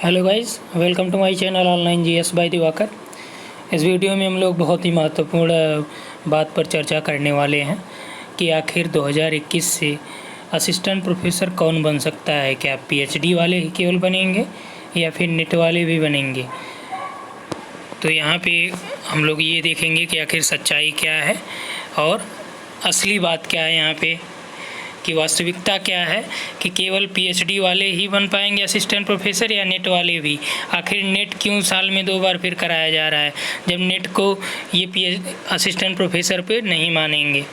Hello guys, welcome to my channel online GS by Diwakar. इस वीडियो में हम लोग बहुत ही महत्वपूर्ण बात पर चर्चा करने वाले हैं कि आखिर 2021 से असिस्टेंट प्रोफेसर कौन बन सकता है। क्या पीएचडी वाले ही केवल बनेंगे या फिर नेट वाले भी बनेंगे। तो यहाँ पे हम लोग ये देखेंगे कि आखिर सच्चाई क्या है और असली बात क्या है यहाँ पे, कि वास्तविकता क्या है कि केवल पीएचडी वाले ही बन पाएंगे असिस्टेंट प्रोफेसर या नेट वाले भी। आखिर नेट क्यों साल में 2 बार फिर कराया जा रहा है जब नेट को ये असिस्टेंट प्रोफेसर पे नहीं मानेंगे।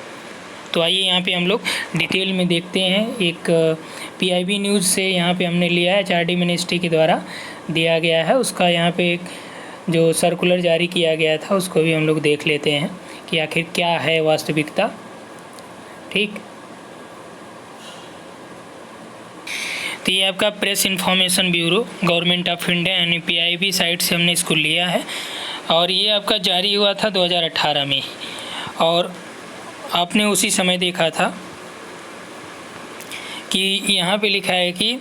तो आइए यहाँ पे हम लोग डिटेल में देखते हैं। एक पीआईबी न्यूज़ से यहाँ पे हमने लिया है, एचआरडी मिनिस्ट्री के द्वारा दिया गया है। उसका यहाँ पे एक जो सर्कुलर जारी किया गया था उसको भी हम लोग देख लेते हैं कि आखिर क्या है वास्तविकता। ठीक, तो ये आपका press information bureau government of India यानी पीआईबी साइट से हमने इसको लिया है और ये आपका जारी हुआ था 2018 में। और आपने उसी समय देखा था कि यहाँ पे लिखा है कि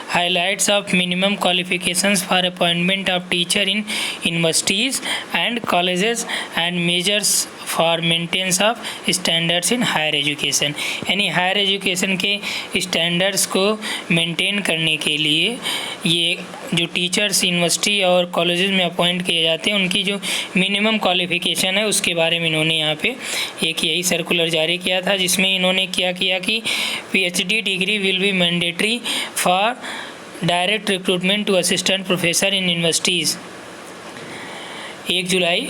highlights of minimum qualifications for appointment of teacher in universities and colleges and measures for maintenance of standards in higher education. यानी हायर एजुकेशन के स्टैंडर्ड्स को मेंटेन करने के लिए ये जो टीचर्स यूनिवर्सिटी और कॉलेजेस में अपॉइंट किए जाते हैं उनकी जो मिनिमम क्वालिफिकेशन है उसके बारे में इन्होंने यहाँ पे एक यही सर्कुलर जारी किया था, जिसमें इन्होंने क्या किया कि PhD degree will be mandatory for direct recruitment to assistant professor in universities 1 July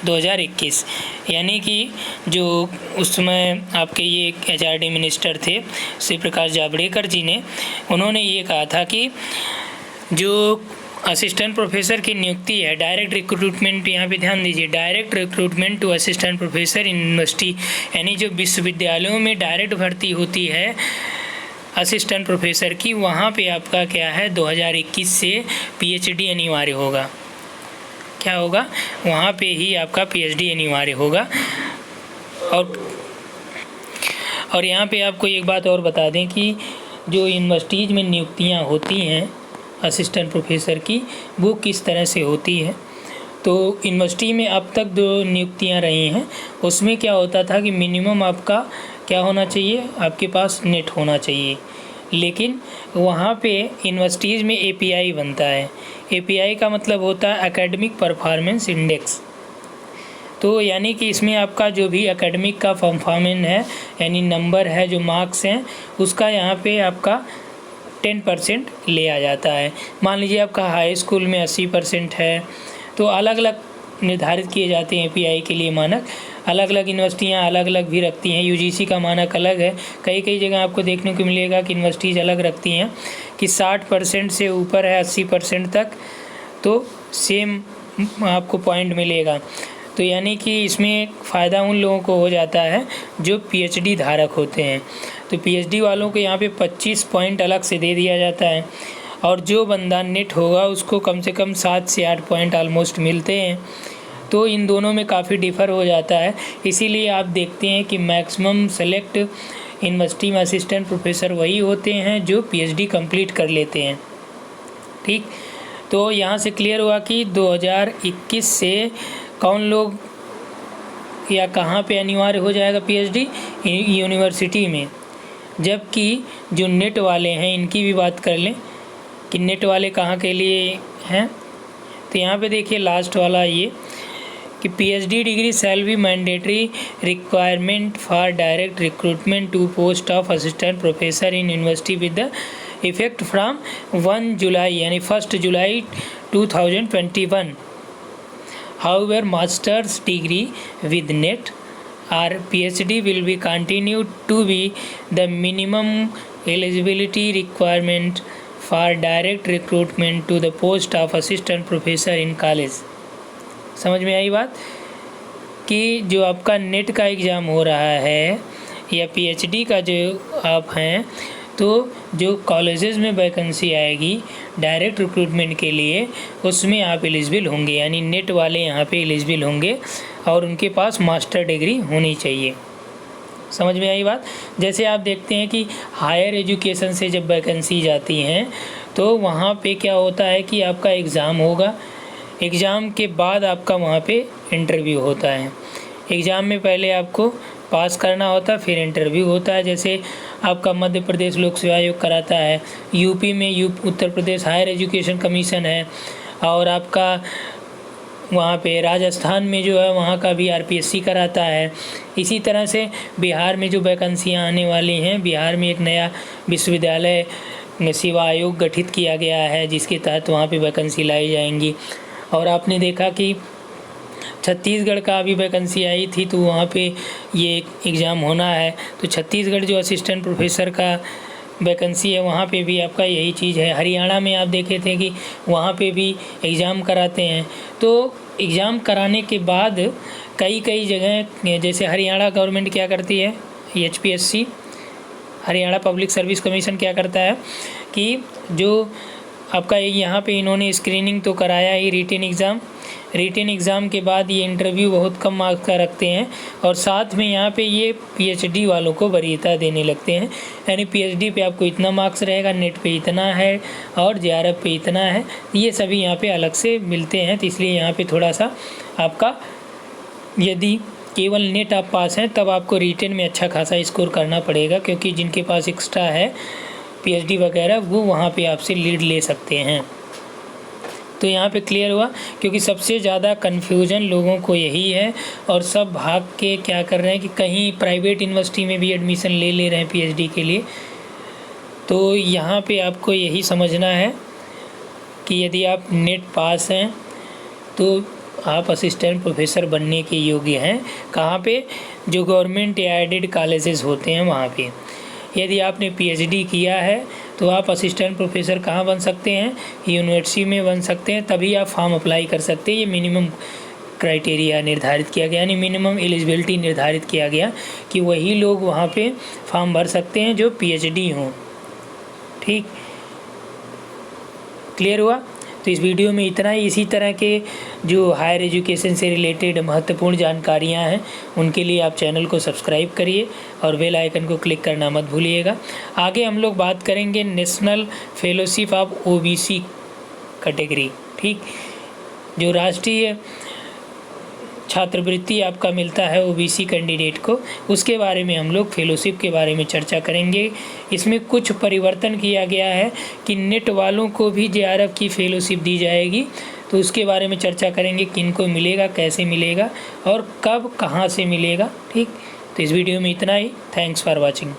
2021। यानी कि जो उस समय आपके ये एचआरडी मिनिस्टर थे श्री प्रकाश जावड़ेकर जी ने, उन्होंने ये कहा था कि जो असिस्टेंट प्रोफेसर की नियुक्ति है, डायरेक्ट रिक्रूटमेंट, यहाँ पे ध्यान दीजिए, direct recruitment to assistant professor in university, यानी जो विश्वविद्यालयों में डायरेक्ट भर्ती होती है असिस्टेंट प्रोफेसर की, वहाँ पे आपका क्या है 2021 से पीएचडी अनिवार्य होगा। क्या होगा, वहाँ पे ही आपका पीएचडी अनिवार्य होगा। और यहाँ पे आपको एक बात और बता दें कि जो यूनिवर्सिटीज़ में नियुक्तियाँ होती हैं असिस्टेंट प्रोफेसर की, वो किस तरह से होती है। तो यूनिवर्सिटी में अब तक जो नियुक्तियाँ रही हैं उसमें क्या होता था कि मिनिमम आपका क्या होना चाहिए, आपके पास नेट होना चाहिए। लेकिन वहाँ पे यूनिवर्सिटीज़ में एपीआई बनता है। एपीआई का मतलब होता है एकेडमिक परफॉर्मेंस इंडेक्स। तो यानी कि इसमें आपका जो भी एकेडमिक का परफॉर्मेंस है, यानी नंबर है, जो मार्क्स हैं, उसका यहाँ पे आपका 10% लिया जाता है। मान लीजिए आपका हाई स्कूल में 80% है, तो अलग अलग निर्धारित किए जाते हैं एपीआई के लिए मानक। अलग अलग यूनिवर्सिटियाँ अलग अलग भी रखती हैं, यूजीसी का मानक अलग है। कई जगह आपको देखने को मिलेगा कि यूनिवर्सिटीज़ अलग रखती हैं कि 60% से ऊपर है 80% तक तो सेम आपको पॉइंट मिलेगा। तो यानी कि इसमें फ़ायदा उन लोगों को हो जाता है जो पीएचडी धारक होते हैं। तो पीएचडी वालों को यहाँ पे 25 पॉइंट अलग से दे दिया जाता है और जो बंदा नेट होगा उसको कम से कम 7 से 8 पॉइंट ऑलमोस्ट मिलते हैं। तो इन दोनों में काफ़ी डिफ़र हो जाता है। इसीलिए आप देखते हैं कि मैक्सिमम सेलेक्ट यूनिवर्सिटी में असिस्टेंट प्रोफेसर वही होते हैं जो पीएचडी कंप्लीट कर लेते हैं। ठीक, तो यहाँ से क्लियर हुआ कि 2021 से कौन लोग या कहाँ पे अनिवार्य हो जाएगा पीएचडी, यूनिवर्सिटी में। जबकि जो नेट वाले हैं इनकी भी बात कर लें कि नेट वाले कहाँ के लिए हैं। तो यहाँ पे देखिए लास्ट वाला ये कि PhD degree shall be mandatory requirement for direct recruitment to post of assistant professor in university with the effect from 1 July यानी 1 July 2021। However, master's degree with NET or PhD will be continued to be the minimum eligibility requirement for direct recruitment to the post of assistant professor in college। समझ में आई बात कि जो आपका net का exam हो रहा है या पीएचडी का जो आप हैं, तो जो कॉलेजेस में वैकेंसी आएगी डायरेक्ट रिक्रूटमेंट के लिए उसमें आप एलिजिबल होंगे, यानी नेट वाले यहाँ पे एलिजिबल होंगे और उनके पास मास्टर डिग्री होनी चाहिए। समझ में आई बात। जैसे आप देखते हैं कि हायर एजुकेशन से जब वैकेंसी जाती हैं तो वहाँ पे क्या होता है कि आपका एग्ज़ाम होगा, एग्ज़ाम के बाद आपका वहाँ पे इंटरव्यू होता है। एग्ज़ाम में पहले आपको पास करना होता है, फिर इंटरव्यू होता है। जैसे आपका मध्य प्रदेश लोक सेवा आयोग कराता है, यूपी में Uttar Pradesh higher education commission है, और आपका वहाँ पे राजस्थान में जो है वहाँ का भी आरपीएससी कराता है। इसी तरह से बिहार में जो वैकेंसियाँ आने वाली हैं, बिहार में एक नया विश्वविद्यालय सेवा आयोग गठित किया गया है, जिसके तहत वहाँ पे वैकेंसी लाई जाएंगी। और आपने देखा कि छत्तीसगढ़ का भी वैकेंसी आई थी, तो वहाँ पे ये एग्ज़ाम होना है। तो छत्तीसगढ़ जो असिस्टेंट प्रोफेसर का वैकेंसी है, वहाँ पे भी आपका यही चीज़ है। हरियाणा में आप देखे थे कि वहाँ पे भी एग्ज़ाम कराते हैं। तो एग्ज़ाम कराने के बाद कई जगह, जैसे हरियाणा गवर्नमेंट क्या करती है, HPSC Haryana public service commission क्या करता है कि जो आपका यहाँ पे इन्होंने स्क्रीनिंग तो कराया ही, रिटन एग्ज़ाम के बाद ये इंटरव्यू बहुत कम मार्क्स का रखते हैं, और साथ में यहाँ पे ये PhD वालों को वरीयता देने लगते हैं। यानी PhD पे आपको इतना मार्क्स रहेगा, नेट पे इतना है और JRF पे इतना है, ये सभी यहाँ पे अलग से मिलते हैं। तो इसलिए यहाँ पे थोड़ा सा आपका, यदि केवल नेट आप पास हैं तब आपको रिटन में अच्छा खासा स्कोर करना पड़ेगा, क्योंकि जिनके पास एक्स्ट्रा है PhD वगैरह, वो वहाँ पे आपसे लीड ले सकते हैं। तो यहाँ पे क्लियर हुआ, क्योंकि सबसे ज़्यादा कन्फ्यूजन लोगों को यही है, और सब भाग के क्या कर रहे हैं कि कहीं प्राइवेट यूनिवर्सिटी में भी एडमिशन ले रहे हैं PhD के लिए। तो यहाँ पे आपको यही समझना है कि यदि आप नेट पास हैं तो आप असिस्टेंट प्रोफेसर बनने के योग्य हैं। कहाँ पे? जो गवर्नमेंट एडेड कॉलेजेस होते हैं वहाँ पे। यदि आपने PhD किया है तो आप असिस्टेंट प्रोफेसर कहाँ बन सकते हैं? यूनिवर्सिटी में बन सकते हैं, तभी आप फॉर्म अप्लाई कर सकते हैं। ये मिनिमम क्राइटेरिया निर्धारित किया गया, यानी मिनिमम एलिजिबिलिटी निर्धारित किया गया कि वही लोग वहाँ पे फॉर्म भर सकते हैं जो PhD हों। ठीक, क्लियर हुआ? तो इस वीडियो में इतना ही। इसी तरह के जो हायर एजुकेशन से रिलेटेड महत्वपूर्ण जानकारियां हैं, उनके लिए आप चैनल को सब्सक्राइब करिए और बेल आइकन को क्लिक करना मत भूलिएगा। आगे हम लोग बात करेंगे national fellowship of OBC category. ठीक, जो राष्ट्रीय छात्रवृत्ति आपका मिलता है OBC कैंडिडेट को, उसके बारे में हम लोग फेलोशिप के बारे में चर्चा करेंगे। इसमें कुछ परिवर्तन किया गया है कि नेट वालों को भी JRF की फेलोशिप दी जाएगी, तो उसके बारे में चर्चा करेंगे, किन को मिलेगा, कैसे मिलेगा और कब कहाँ से मिलेगा। ठीक, तो इस वीडियो में इतना ही। Thanks for watching.